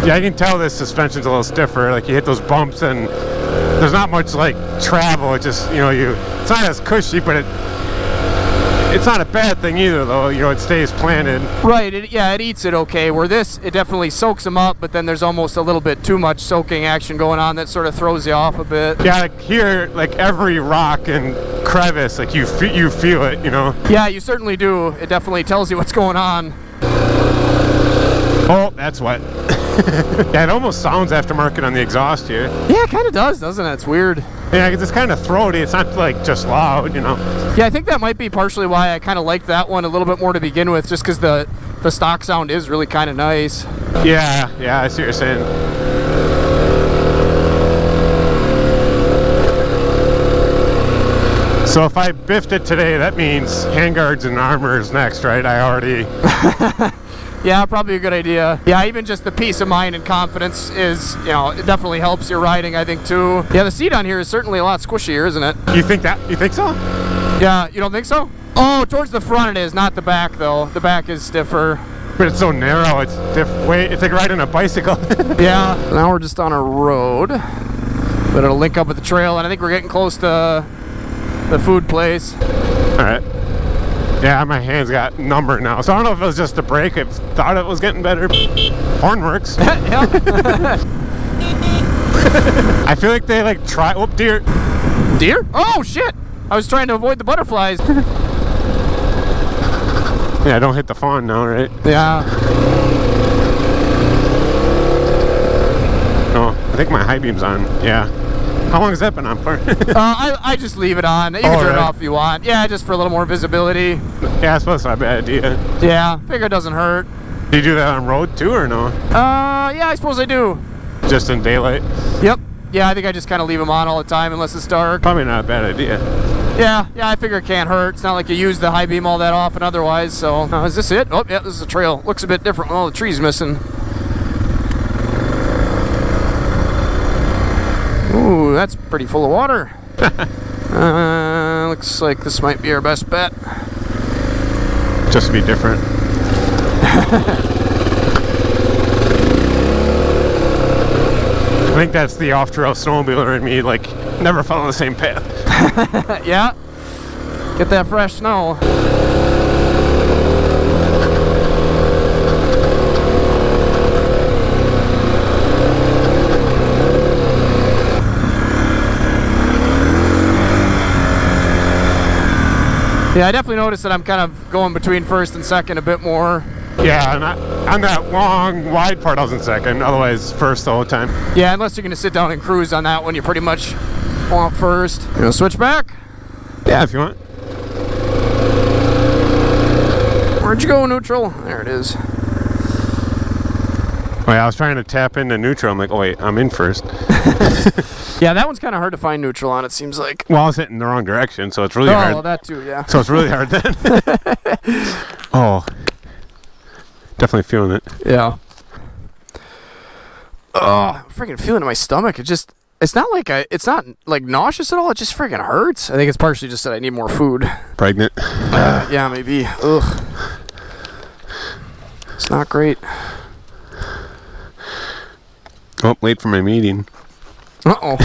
Yeah, I can tell this suspension's a little stiffer. Like you hit those bumps and there's not much like travel. It just, it's not as cushy, but it's not a bad thing either, though. It stays planted. Right. It eats it okay. Where this, it definitely soaks them up, but then there's almost a little bit too much soaking action going on that sort of throws you off a bit. Yeah, like here, like every rock and crevice, like you feel it, Yeah, you certainly do. It definitely tells you what's going on. Oh, that's wet. Yeah, it almost sounds aftermarket on the exhaust here. Yeah, it kind of does, doesn't it? It's weird. Yeah, because it's kind of throaty. It's not like just loud, Yeah, I think that might be partially why I kind of like that one a little bit more to begin with, just because the stock sound is really kind of nice. Yeah, I see what you're saying. So if I biffed it today, that means handguards and armor is next, right? I already... Yeah, probably a good idea. Yeah, even just the peace of mind and confidence is, it definitely helps your riding, I think, too. Yeah, the seat on here is certainly a lot squishier, isn't it? You think so? Yeah, you don't think so? Oh, towards the front it is, not the back, though. The back is stiffer. But it's so narrow, it's it's like riding a bicycle. Yeah, now we're just on a road. But it'll link up with the trail, and I think we're getting close to the food place. All right. Yeah, my hands got number now. So I don't know if it was just the brake. I thought it was getting better. Horn works. Yeah. I feel like they try. Oh, deer. Deer? Oh, shit. I was trying to avoid the butterflies. Yeah, don't hit the fawn now, right? Yeah. Oh, I think my high beam's on. Yeah. How long has that been on for? I just leave it on. You can turn it off if you want. Yeah, just for a little more visibility. Yeah, I suppose it's not a bad idea. Yeah, figure it doesn't hurt. Do you do that on road too, or no? Yeah, I suppose I do. Just in daylight? Yep. Yeah, I think I just kind of leave them on all the time unless it's dark. Probably not a bad idea. Yeah, I figure it can't hurt. It's not like you use the high beam all that often otherwise, so... is this it? Oh, yeah, this is a trail. Looks a bit different. Oh, the tree's missing. Ooh, that's pretty full of water. Looks like this might be our best bet. Just to be different. I think that's the off-trail snowmobiler in me, never follow the same path. Yeah. Get that fresh snow. Yeah, I definitely noticed that I'm kind of going between first and second a bit more. Yeah, and on that long, wide part I was in second, otherwise first the whole time. Yeah, unless you're going to sit down and cruise on that one, you pretty much want first. You want to switch back? Yeah, if you want. Where'd you go, neutral? There it is. Wait, I was trying to tap into neutral. I'm like, oh wait, I'm in first. Yeah, that one's kind of hard to find neutral on, it seems like. Well, I was hitting the wrong direction, so it's really hard. Oh, that too, yeah. So it's really hard then. Oh, definitely feeling it. Yeah. I'm freaking feeling it in my stomach. It's not like nauseous at all. It just freaking hurts. I think it's partially just that I need more food. Pregnant? Yeah, maybe. Ugh. It's not great. Oh, late for my meeting. Uh-oh.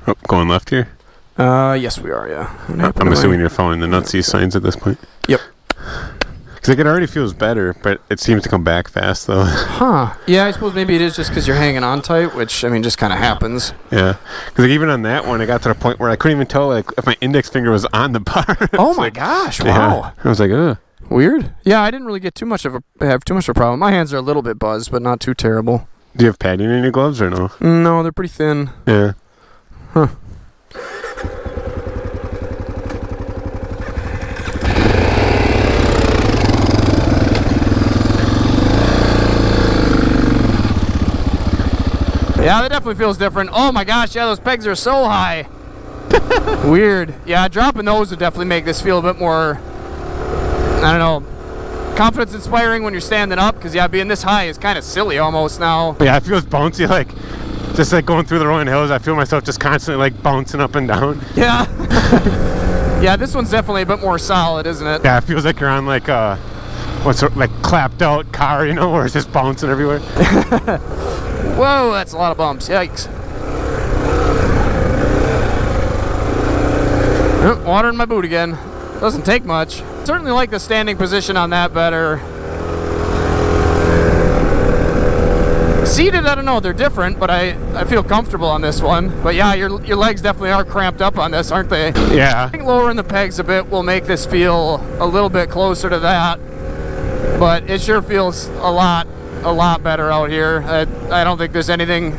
Oh, going left here? Yes, we are, yeah. I'm assuming you're following the nutsy signs at this point. Yep. Because like, it already feels better, but it seems to come back fast, though. Huh. Yeah, I suppose maybe it is just because you're hanging on tight, which, I mean, just kind of happens. Yeah. Because like, even on that one, I got to the point where I couldn't even tell like if my index finger was on the bar. Oh, my gosh. Wow. Yeah. I was like, ugh. Weird. Yeah, I didn't really get have too much of a problem. My hands are a little bit buzzed, but not too terrible. Do you have padding in your gloves or no? No, they're pretty thin. Yeah. Huh. Yeah, that definitely feels different. Oh my gosh, yeah, those pegs are so high. Weird. Yeah, dropping those would definitely make this feel a bit more, I don't know, confidence inspiring when you're standing up, because yeah, being this high is kind of silly almost now. Yeah, it feels bouncy, like just like going through the rolling hills. I feel myself just constantly like bouncing up and down. Yeah. Yeah, this one's definitely a bit more solid, isn't it? Yeah, it feels like you're on like like clapped out car, you know, where it's just bouncing everywhere. Whoa, that's a lot of bumps. Yikes. Oh, water in my boot again. Doesn't take much. Certainly like the standing position on that better. Seated, I don't know, they're different, but I feel comfortable on this one. But yeah, your legs definitely are cramped up on this, aren't they? Yeah. I think lowering the pegs a bit will make this feel a little bit closer to that. But it sure feels a lot better out here. I don't think there's anything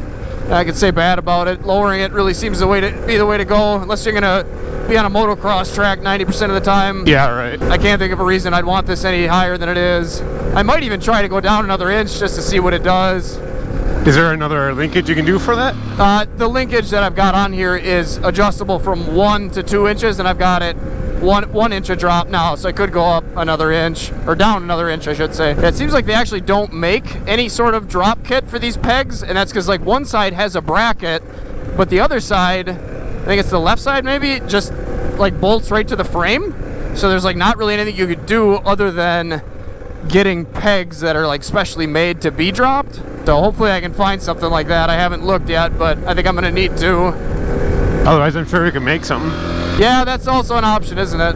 I could say bad about it. Lowering it really seems be the way to go, unless you're gonna be on a motocross track 90% of the time. Yeah, right. I can't think of a reason I'd want this any higher than it is. I might even try to go down another inch just to see what it does. Is there another linkage you can do for that? The linkage that I've got on here is adjustable from 1 to 2 inches, and I've got it one inch a drop now, so I could go up another inch, or down another inch, I should say. It seems like they actually don't make any sort of drop kit for these pegs, and that's because like one side has a bracket, but the other side, I think it's the left side maybe, just like bolts right to the frame. So there's like not really anything you could do other than getting pegs that are like specially made to be dropped. So hopefully I can find something like that. I haven't looked yet, but I think I'm gonna need to. Otherwise, I'm sure we can make something. Yeah, that's also an option, isn't it?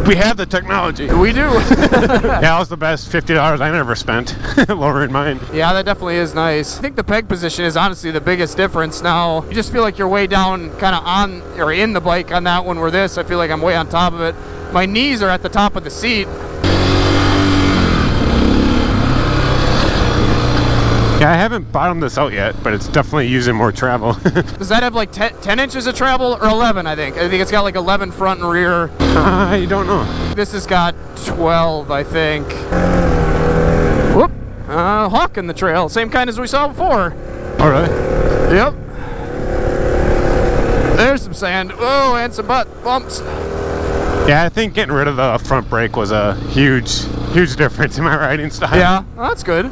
We have the technology. We do. Yeah, that was the best $50 I never spent lowering mine. Yeah, that definitely is nice. I think the peg position is honestly the biggest difference now. You just feel like you're way down kind of on or in the bike on that one, where this, I feel like I'm way on top of it. My knees are at the top of the seat. Yeah, I haven't bottomed this out yet, but it's definitely using more travel. Does that have like 10 inches of travel or 11, I think? I think it's got like 11 front and rear. I don't know. This has got 12, I think. Whoop. Hawk in the trail. Same kind as we saw before. All right. Yep. There's some sand. Oh, and some bumps. Yeah, I think getting rid of the front brake was a huge difference in my riding style. Yeah, well, that's good.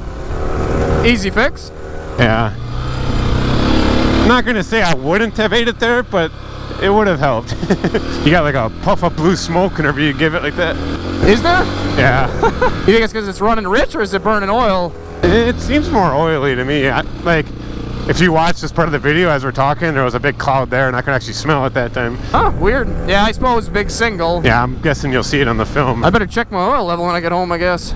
Easy fix. Yeah. I'm not going to say I wouldn't have ate it there, but it would have helped. You got like a puff of blue smoke whenever you give it like that. Is there? Yeah. You think it's because it's running rich, or is it burning oil? It seems more oily to me. Like, if you watch this part of the video as we're talking, there was a big cloud there, and I could actually smell it that time. Huh, weird. Yeah, I suppose big single. Yeah, I'm guessing you'll see it on the film. I better check my oil level when I get home, I guess.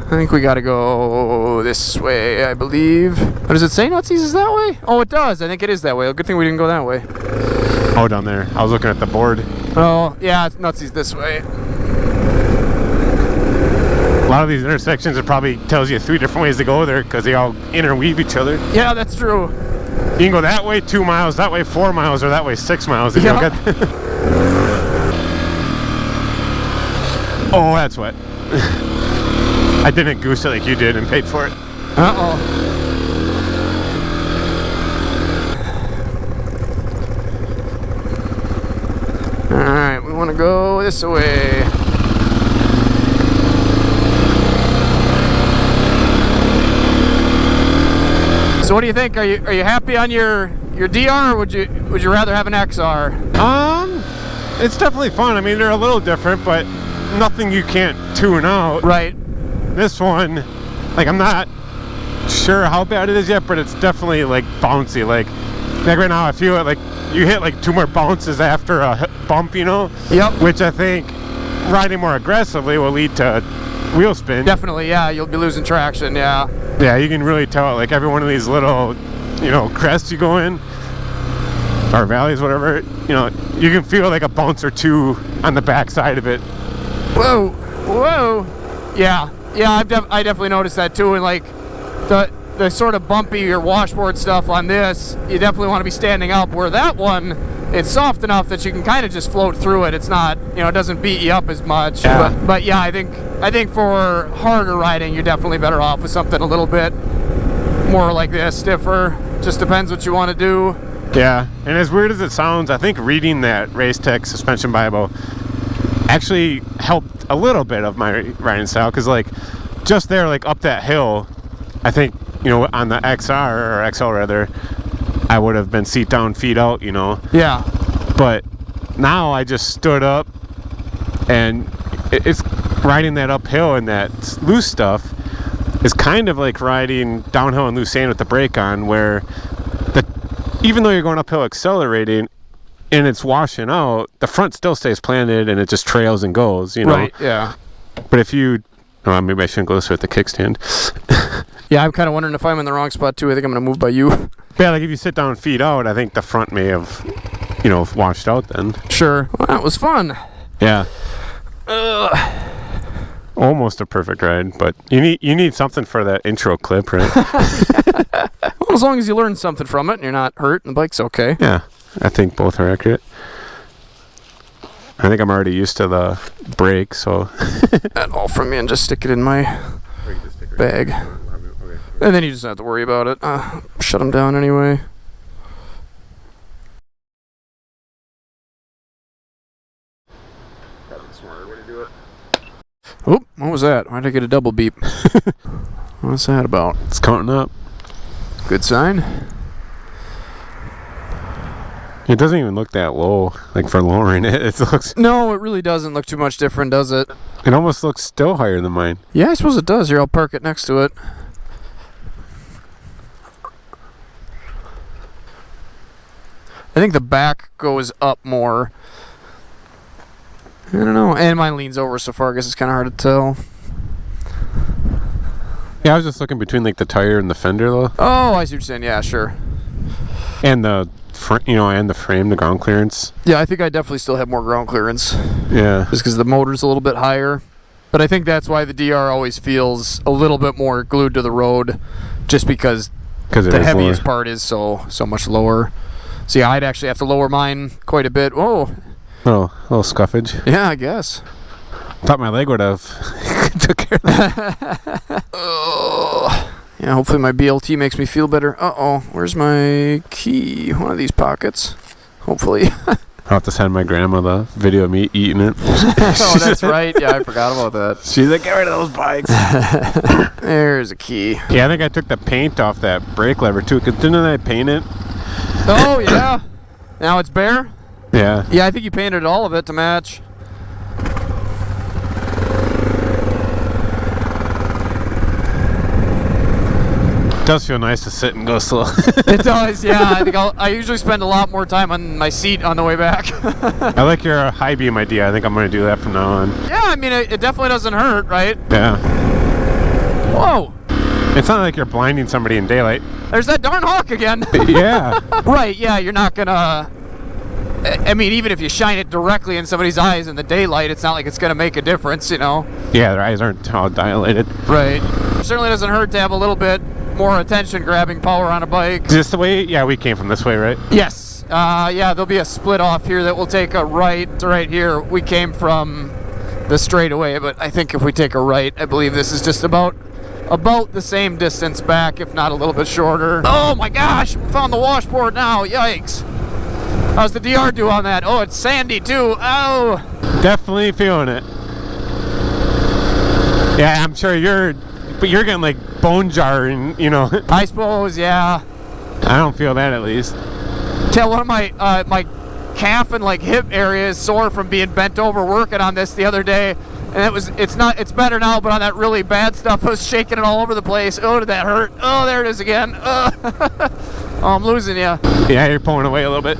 I think we gotta go this way, I believe. Oh, does it say Nutsies is that way? Oh, it does. I think it is that way. Good thing we didn't go that way. Oh, down there. I was looking at the board. Oh, yeah, it's Nutsies this way. A lot of these intersections, it probably tells you 3 different ways to go there because they all interweave each other. Yeah, that's true. You can go that way 2 miles, that way 4 miles, or that way 6 miles. If you look at Oh, that's wet. I didn't goose it like you did and paid for it. Uh-oh. Alright, we want to go this way. So what do you think? Are you happy on your DR, or would you rather have an XR? It's definitely fun. I mean, they're a little different, but nothing you can't tune out. Right. This one, like, I'm not sure how bad it is yet, but it's definitely like bouncy. Like right now I feel it, like you hit like 2 more bounces after a bump, you know? Yep. Which I think riding more aggressively will lead to wheel spin. Definitely, yeah. You'll be losing traction, yeah. Yeah, you can really tell, like, every one of these little, you know, crests you go in, or valleys, whatever, you know, you can feel like a bounce or 2 on the back side of it. Whoa, whoa. Yeah, I definitely noticed that too. And like the sort of bumpy or washboard stuff on this, you definitely want to be standing up. Where that one, it's soft enough that you can kind of just float through it. It's not, you know, it doesn't beat you up as much. Yeah. But yeah, I think for harder riding, you're definitely better off with something a little bit more like this, stiffer. Just depends what you want to do. Yeah, and as weird as it sounds, I think reading that Race Tech suspension Bible actually helped a little bit of my riding style, because like just there, like up that hill, I think, you know, on the XR or XL rather, I would have been seat down, feet out, you know. Yeah. But now I just stood up, and it's riding that uphill and that loose stuff is kind of like riding downhill and loose sand with the brake on, where even though you're going uphill accelerating and it's washing out, the front still stays planted and it just trails and goes, you know. Right, yeah. But if you, oh, maybe I shouldn't go this way with the kickstand. Yeah, I'm kind of wondering if I'm in the wrong spot too. I think I'm going to move by you. Yeah, like if you sit down feet out, I think the front may have, you know, washed out then. Sure. Well, that was fun. Yeah. Almost a perfect ride, but you need something for that intro clip, right? Well, as long as you learn something from it and you're not hurt and the bike's okay. Yeah, I think both are accurate. I think I'm already used to the brake, so. That all from me, and just stick it in my bag. And then you just don't have to worry about it. Shut them down anyway. Oop, what was that? Why did I get a double beep? What's that about? It's counting up. Good sign. It doesn't even look that low, like for lowering it. It looks. No, it really doesn't look too much different, does it? It almost looks still higher than mine. Yeah, I suppose it does. Here, I'll park it next to it. I think the back goes up more. I don't know. And mine leans over so far, I guess it's kind of hard to tell. Yeah, I was just looking between like the tire and the fender though. Oh, I see what you're saying. Yeah, sure. And the and the frame, the ground clearance. Yeah, I think I definitely still have more ground clearance. Yeah. Just because the motor's a little bit higher. But I think that's why the DR always feels a little bit more glued to the road, just because the heaviest part is so much lower. So yeah, I'd actually have to lower mine quite a bit. Whoa. Oh, a little scuffage. Yeah, I guess. Thought my leg would have took care of that. Yeah, hopefully my BLT makes me feel better. Uh-oh, where's my key? One of these pockets. Hopefully. I'll have to send my grandma the video of me eating it. Oh, that's right. Yeah, I forgot about that. She's like, get rid of those bikes. There's a key. Yeah, I think I took the paint off that brake lever too, because didn't I paint it? Oh, yeah. Now it's bare? Yeah. Yeah, I think you painted all of it to match. It does feel nice to sit and go slow. It does, yeah. I think I usually spend a lot more time on my seat on the way back. I like your high beam idea. I think I'm going to do that from now on. Yeah, I mean, it definitely doesn't hurt, right? Yeah. Whoa. It's not like you're blinding somebody in daylight. There's that darn hawk again. Yeah. Right, yeah, you're not going to... I mean, even if you shine it directly in somebody's eyes in the daylight, it's not like it's going to make a difference, you know? Yeah, their eyes aren't all dilated. Right. It certainly doesn't hurt to have a little bit more attention-grabbing power on a bike. Just the way, yeah, we came from this way, right? Yes. Yeah, there'll be a split off here that will take a right to right here. We came from the straightaway, but I think if we take a right, I believe this is just about the same distance back, if not a little bit shorter. Oh my gosh, we found the washboard now. Yikes. How's the DR do on that? Oh, it's sandy too. Oh. Definitely feeling it. Yeah, I'm sure you're but you're getting like bone jarring, you know. I suppose, yeah. I don't feel that at least. Tell one of my my calf and like hip area is sore from being bent over working on this the other day, and it's better now, but on that really bad stuff I was shaking it all over the place. Oh, did that hurt? Oh, there it is again. Oh, I'm losing you. Yeah, you're pulling away a little bit.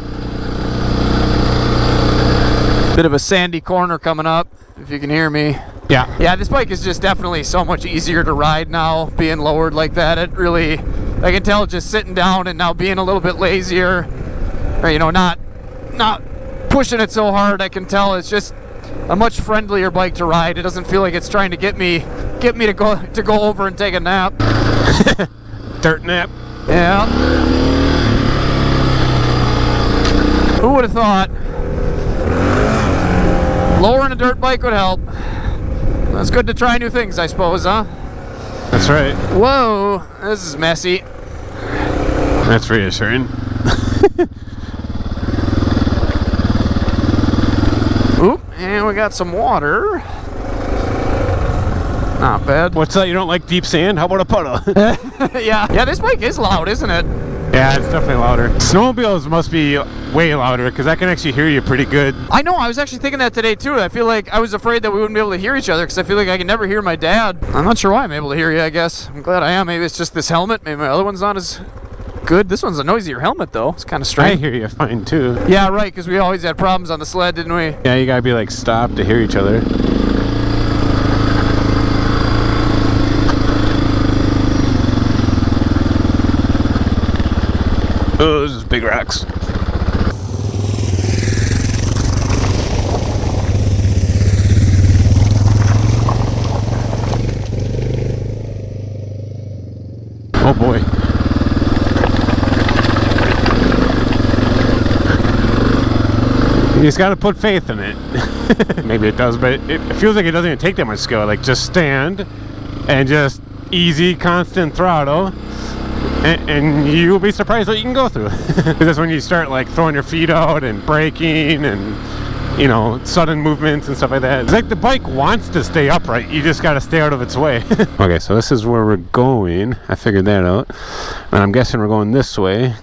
Bit of a sandy corner coming up, if you can hear me. Yeah, this bike is just definitely so much easier to ride now, being lowered like that. It really, I can tell just sitting down and now being a little bit lazier, or, you know, not pushing it so hard. I can tell it's just a much friendlier bike to ride. It doesn't feel like it's trying to get me to go over and take a nap. Dirt nap. Yeah. Who would have thought lowering a dirt bike would help? It's good to try new things, I suppose, huh? That's right. Whoa, this is messy. That's reassuring. Oop, and we got some water. Not bad. What's that? You don't like deep sand? How about a puddle? Yeah, this bike is loud, isn't it? Yeah, it's definitely louder. Snowmobiles must be way louder because I can actually hear you pretty good. I know, I was actually thinking that today too. I feel like I was afraid that we wouldn't be able to hear each other because I feel like I can never hear my dad. I'm not sure why I'm able to hear you, I guess. I'm glad I am. Maybe it's just this helmet. Maybe my other one's not as good. This one's a noisier helmet though. It's kind of I strange. hear you fine too. Yeah, right, because we always had problems on the sled, didn't we? Yeah, you gotta be like stopped to hear each other. Oh, this is big rocks. Oh boy. You just gotta put faith in it. Maybe it does, but it feels like it doesn't even take that much skill. Like just stand and just easy, constant throttle. And you'll be surprised what you can go through. Because that's when you start like throwing your feet out and braking and, you know, sudden movements and stuff like that. It's like the bike wants to stay upright. You just got to stay out of its way. Okay, so this is where we're going. I figured that out. And I'm guessing we're going this way.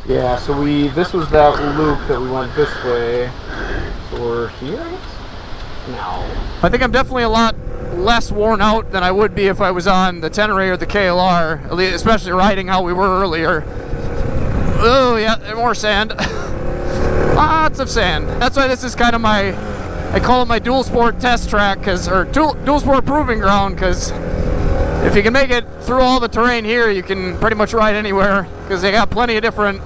Yeah, so this was that loop that we went this way. So we're here, I guess? No. I think I'm definitely a lot less worn out than I would be if I was on the Tenere or the KLR, especially riding how we were earlier. Oh yeah, more sand. Lots of sand. That's why this is kind of I call it my dual sport test track, or dual sport proving ground, because if you can make it through all the terrain here, you can pretty much ride anywhere, because they got plenty of different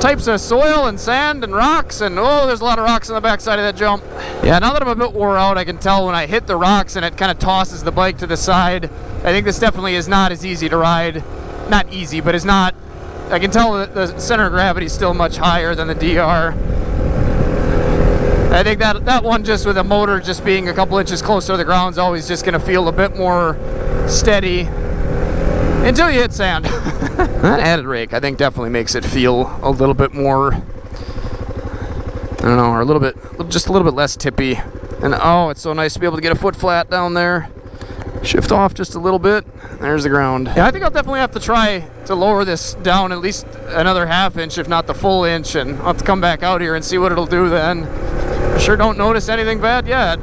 types of soil and sand and rocks, and oh, there's a lot of rocks on the backside of that jump. Yeah, now that I'm a bit wore out, I can tell when I hit the rocks and it kind of tosses the bike to the side. I think this definitely is not as easy to ride. Not easy, but it's not. I can tell that the center of gravity is still much higher than the DR. I think that one, just with a motor just being a couple inches closer to the ground, is always just going to feel a bit more steady until you hit sand. That added rake, I think, definitely makes it feel a little bit more, I don't know, or just a little bit less tippy. And oh, it's so nice to be able to get a foot flat down there. Shift off just a little bit. There's the ground. Yeah, I think I'll definitely have to try to lower this down at least another half inch, if not the full inch, and I'll have to come back out here and see what it'll do then. I sure don't notice anything bad yet.